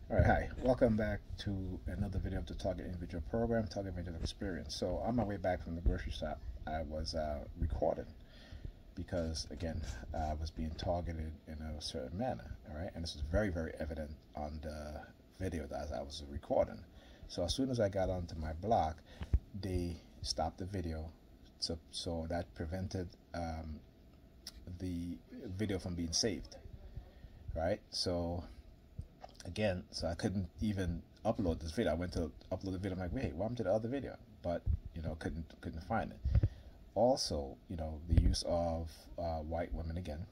All right, hi. Welcome back to another video of the Target Individual Program, Target Individual Experience. So on my way back from the grocery shop, I was recording because, again, I was being targeted in a certain manner, all right? And this was very, very evident on the video that I was recording. So as soon as I got onto my block, they stopped the video, so that prevented the video from being saved, right? So again, so I couldn't even upload this video. I went to upload the video. I'm like, wait, what happened to the other video? But couldn't find it. Also, the use of white women again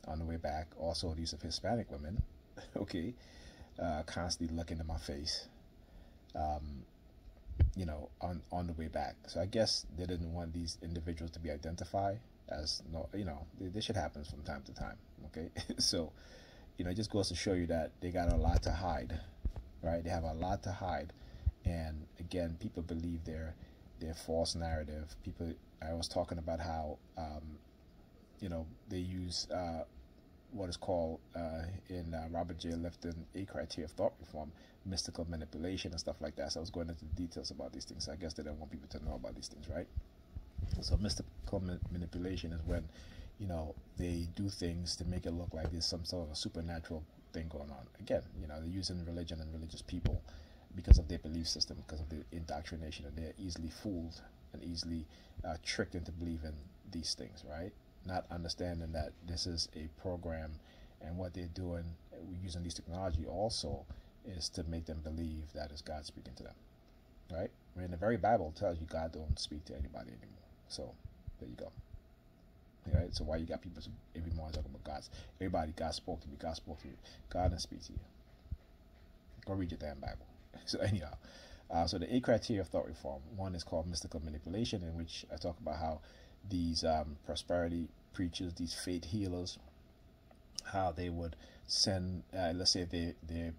on the way back. Also, the use of Hispanic women. Okay, constantly looking in my face. On the way back. So I guess they didn't want these individuals to be identified as this shit happens from time to time. Okay, so. It just goes to show you that they got a lot to hide, right? They have a lot to hide, and again, people believe their false narrative. I was talking about how, they use what is called in Robert J. Lifton, a criteria of thought reform, mystical manipulation and stuff like that. So I was going into the details about these things. So I guess they don't want people to know about these things, right? So mystical manipulation is when they do things to make it look like there's some sort of a supernatural thing going on. Again, they're using religion and religious people because of their belief system, because of their indoctrination, and they're easily fooled and easily tricked into believing these things, right? Not understanding that this is a program, and what they're doing using this technology also is to make them believe that is God speaking to them, right? I mean, the very Bible tells you God don't speak to anybody anymore. So there you go. Right? So why you got people every morning talking about God spoke to me, God spoke to you. God didn't speak to you. Go read your damn Bible. So anyhow, so the 8 criteria of thought reform. One is called mystical manipulation, in which I talk about how these prosperity preachers, these faith healers, how they would send, let's say they're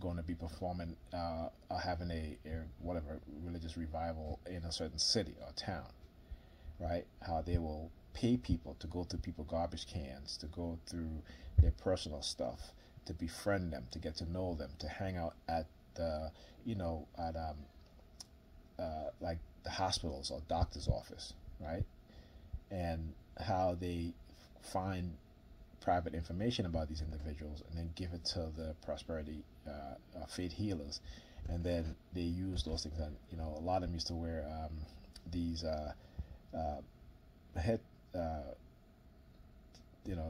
going to be performing, having a whatever religious revival in a certain city or town. Right? How they will pay people to go through people's garbage cans, to go through their personal stuff, to befriend them, to get to know them, to hang out at the, like the hospitals or doctor's office, right? And how they find private information about these individuals and then give it to the prosperity faith healers, and then they use those things. And a lot of them used to wear these. Head,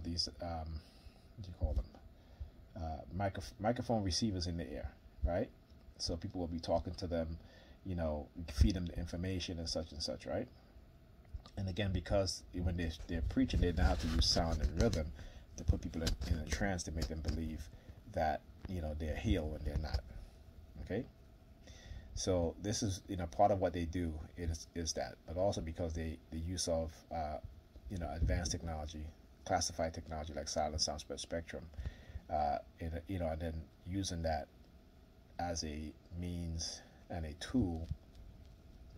these what do you call them? Microphone receivers in the air, right? So people will be talking to them, feed them the information and such, right? And again, because when they're preaching, they know how to use sound and rhythm to put people in a trance to make them believe that they're healed when they're not. Okay. So this is part of what they do is that, but also because the use of advanced technology, classified technology like silent sound spectrum, and then using that as a means and a tool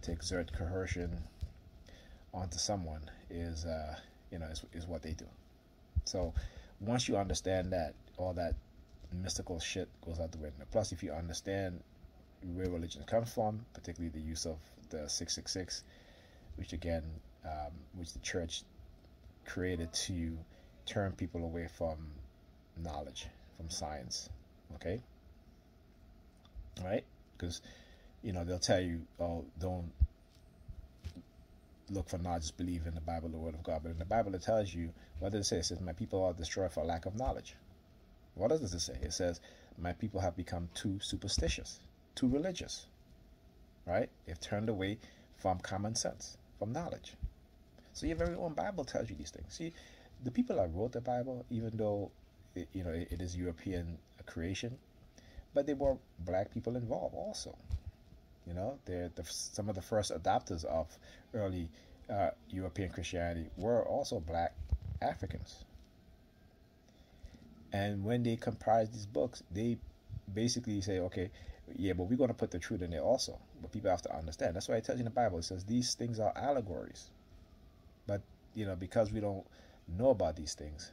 to exert coercion onto someone is what they do. So once you understand that, all that mystical shit goes out the window. Plus, if you understand where religion comes from, particularly the use of the 666, which again, which the church created to turn people away from knowledge, from science. Okay, all right? Because they'll tell you, oh, don't look for knowledge, just believe in the Bible, the Word of God. But in the Bible, it tells you, what does it say? It says, my people are destroyed for lack of knowledge. What does it say? It says, my people have become too superstitious, too religious, right? They've turned away from common sense, from knowledge. So your very own Bible tells you these things. See, the people that wrote the Bible, even though it is European creation, but there were black people involved also. They're some of the first adopters of early European Christianity were also black Africans. And when they comprise these books, they basically say, okay, yeah, but we're going to put the truth in there also. But people have to understand. That's why it tells you in the Bible, it says these things are allegories. But, because we don't know about these things,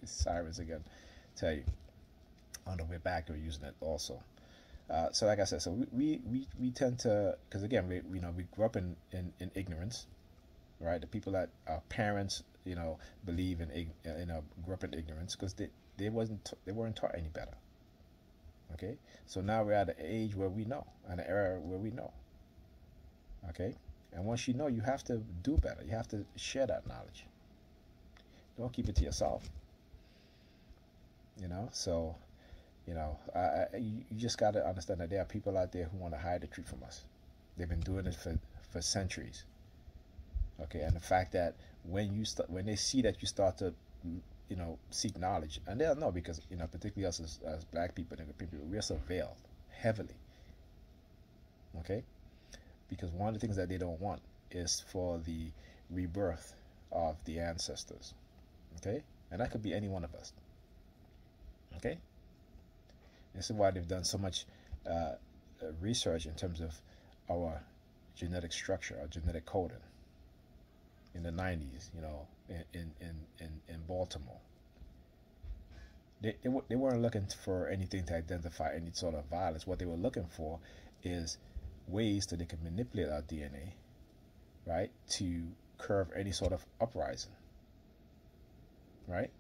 sirens again, tell you on the way back they were using it also. So like I said, so we tend to, because again, we grew up in ignorance, right? The people that our parents, believe in, grew up in ignorance because they weren't taught any better. Okay, so now we're at an age where we know, an era where we know. Okay, and once you know, you have to do better. You have to share that knowledge. Don't keep it to yourself. So you just got to understand that there are people out there who want to hide the truth from us. They've been doing it for centuries. Okay, and the fact that when they see that you start to seek knowledge, and they'll know because particularly us as black people and people, we're surveilled heavily. Okay, because one of the things that they don't want is for the rebirth of the ancestors. Okay, and that could be any one of us. Okay, this is why they've done so much research in terms of our genetic structure, our genetic coding in the 90s, in Baltimore. They weren't looking for anything to identify any sort of violence. What they were looking for is ways that they can manipulate our DNA, right, to curb any sort of uprising, right?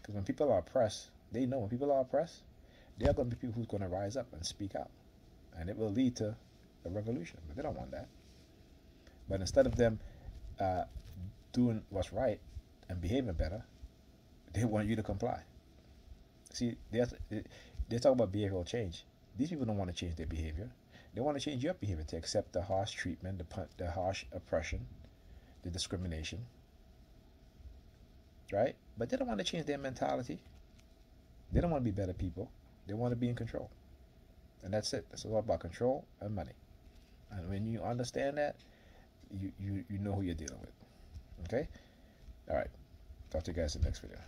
Because when people are oppressed, they know when people are oppressed, there are going to be people who's going to rise up and speak out, and it will lead to a revolution. But they don't want that. But instead of them doing what's right and behaving better, they want you to comply. See, they talk about behavioral change. These people don't want to change their behavior. They want to change your behavior to accept the harsh treatment, the harsh oppression, the discrimination, right? But they don't want to change their mentality. They don't want to be better people. They want to be in control. And that's it. It's all about control and money. And when you understand that, you know who you're dealing with. Okay? All right. Talk to you guys in the next video.